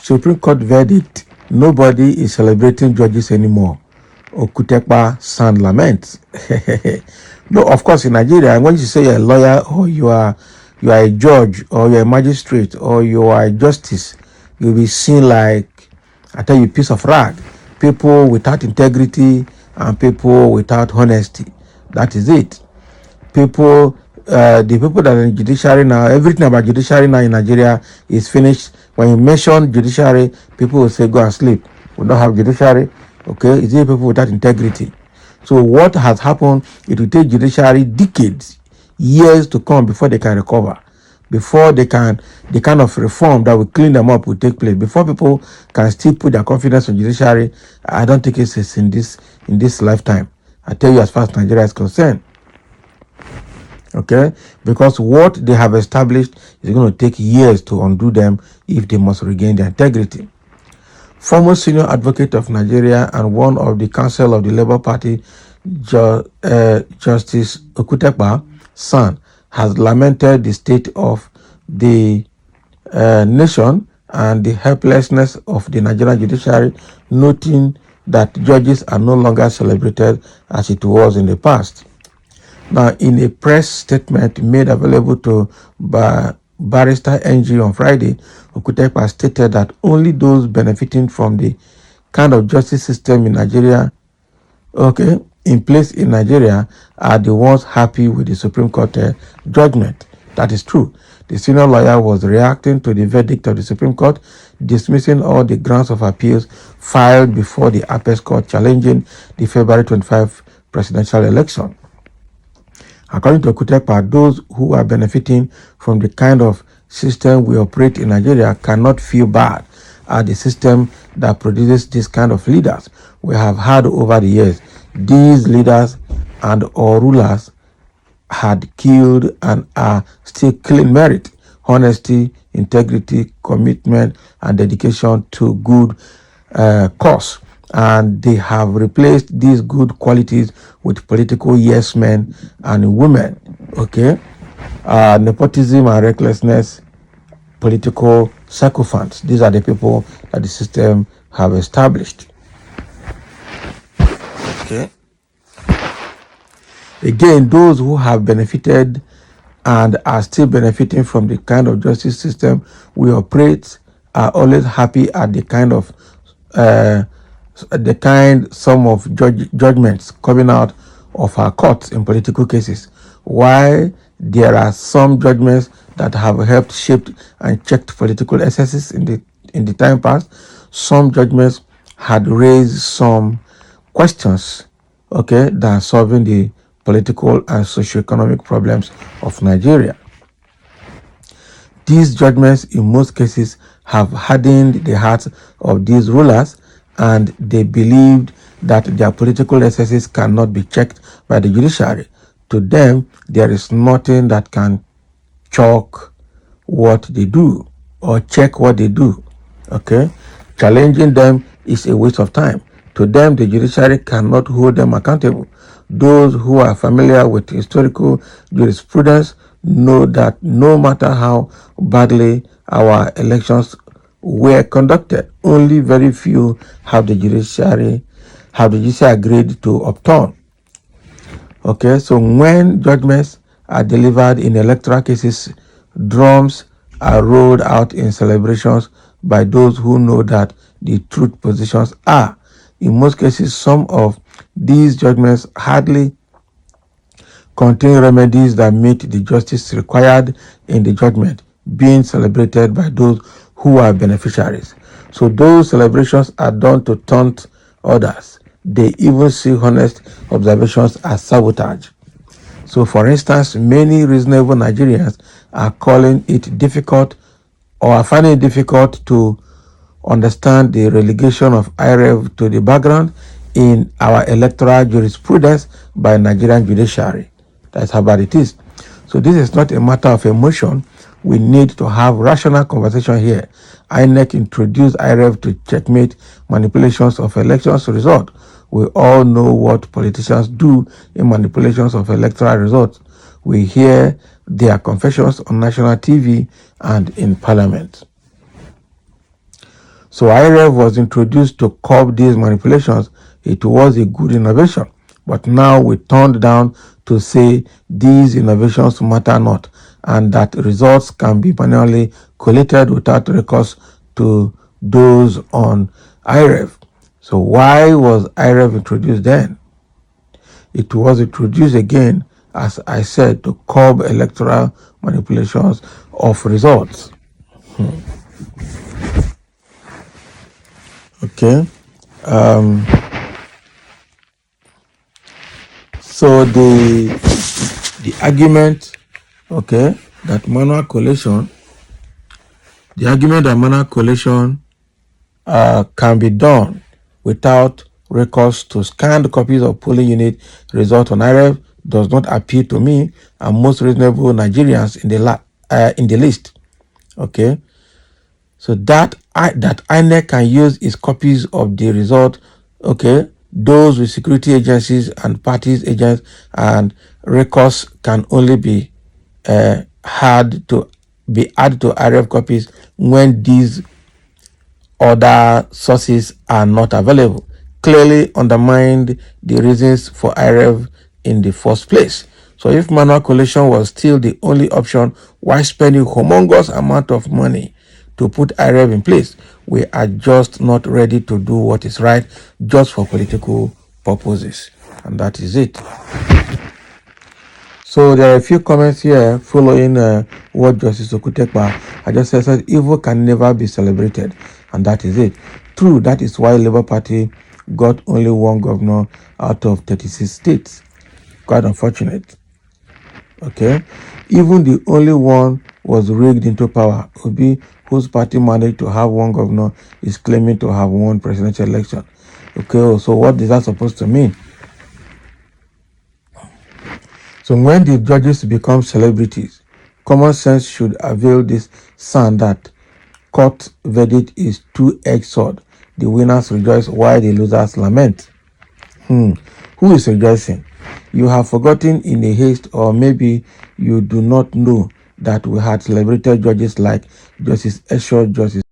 Supreme Court verdict. Nobody is celebrating judges anymore. Okutekpa sound laments. No, of course, in Nigeria, when you say you're a lawyer or you are a judge or you're a magistrate or you are a justice, you'll be seen like, I tell you, a piece of rag. People without integrity and people without honesty. That is it. The people that are in judiciary now, everything about judiciary now in Nigeria is finished. When you mention judiciary, people will say, go and sleep. We don't have judiciary. Okay, it's people without integrity. So what has happened, it will take judiciary decades, years to come before they can recover, before the kind of reform that will clean them up will take place, before people can still put their confidence in judiciary. I don't think it's in this lifetime. I tell you, as far as Nigeria is concerned. Okay, because what they have established is going to take years to undo them if they must regain their integrity. Former senior advocate of Nigeria and one of the council of the Labour Party, Justice Okutekpa's son, has lamented the state of the nation and the helplessness of the Nigerian judiciary, noting that judges are no longer celebrated as it was in the past. Now, in a press statement made available to Barrister NG on Friday, Okutekpa stated that only those benefiting from the kind of justice system in Nigeria, in place in Nigeria, are the ones happy with the Supreme Court judgment. That is true. The senior lawyer was reacting to the verdict of the Supreme Court, dismissing all the grounds of appeals filed before the Apex Court challenging the February 25 presidential election. According to Okutekpa, those who are benefiting from the kind of system we operate in Nigeria cannot feel bad at the system that produces this kind of leaders we have had over the years. These leaders and or rulers had killed and are still killing merit, honesty, integrity, commitment, and dedication to good cause. And they have replaced these good qualities with political yes men and women. Okay, nepotism and recklessness, political sycophants. These are the people that the system have established. Okay. Again, those who have benefited and are still benefiting from the kind of justice system we operate are always happy at the kind of some of judgments coming out of our courts in political cases. While there are some judgments that have helped shape and checked political excesses in the time past, some judgments had raised some questions, than solving the political and socio-economic problems of Nigeria. These judgments in most cases have hardened the hearts of these rulers, and they believed that their political excesses cannot be checked by the judiciary. To them, there is nothing that can chalk what they do or check what they do. Okay? Challenging them is a waste of time. To them, the judiciary cannot hold them accountable. Those who are familiar with historical jurisprudence know that no matter how badly our elections were conducted, only very few have the judiciary agreed to upturn. Okay, so when judgments are delivered in electoral cases, drums are rolled out in celebrations by those who know that the truth positions are. In most cases, some of these judgments hardly contain remedies that meet the justice required in the judgment, being celebrated by those who are beneficiaries. So those celebrations are done to taunt others. They even see honest observations as sabotage. So, for instance, many reasonable Nigerians are calling it difficult or are finding it difficult to understand the relegation of IREV to the background in our electoral jurisprudence by Nigerian judiciary. That's how bad it is. So this is not a matter of emotion. We need to have rational conversation here. INEC introduced IREV to checkmate manipulations of elections result. We all know what politicians do in manipulations of electoral results. We hear their confessions on national TV and in parliament. So IREV was introduced to curb these manipulations. It was a good innovation, but now we turned down to say these innovations matter not and that results can be manually collated without recourse to those on IREV. So why was IREV introduced then? It was introduced again, as I said, to curb electoral manipulations of results. Okay. So the argument, okay, that manual collation, can be done without recourse to scanned copies of polling unit results on IREV does not appeal to me and most reasonable Nigerians in the list. Okay, so that INEC can use its copies of the result. Okay, those with security agencies and parties agents and recourse can only be added to IREV copies when these other sources are not available. Clearly undermined the reasons for IREV in the first place. So if manual collation was still the only option, why spending humongous amount of money to put IREV in place? We are just not ready to do what is right just for political purposes. And that is it. So there are a few comments here following what Justice Okutekpa I just said, evil can never be celebrated, and that is it. True, that is why Labour Party got only one governor out of 36 states. Quite unfortunate. Okay, even the only one was rigged into power. Obi, whose party managed to have one governor, is claiming to have won presidential election. Okay, so what is that supposed to mean? So when the judges become celebrities, common sense should avail this saying that court verdict is two-edged sword. The winners rejoice while the losers lament. Who is rejoicing? You have forgotten in a haste, or maybe you do not know that we had celebrated judges like Justice Esho, Justice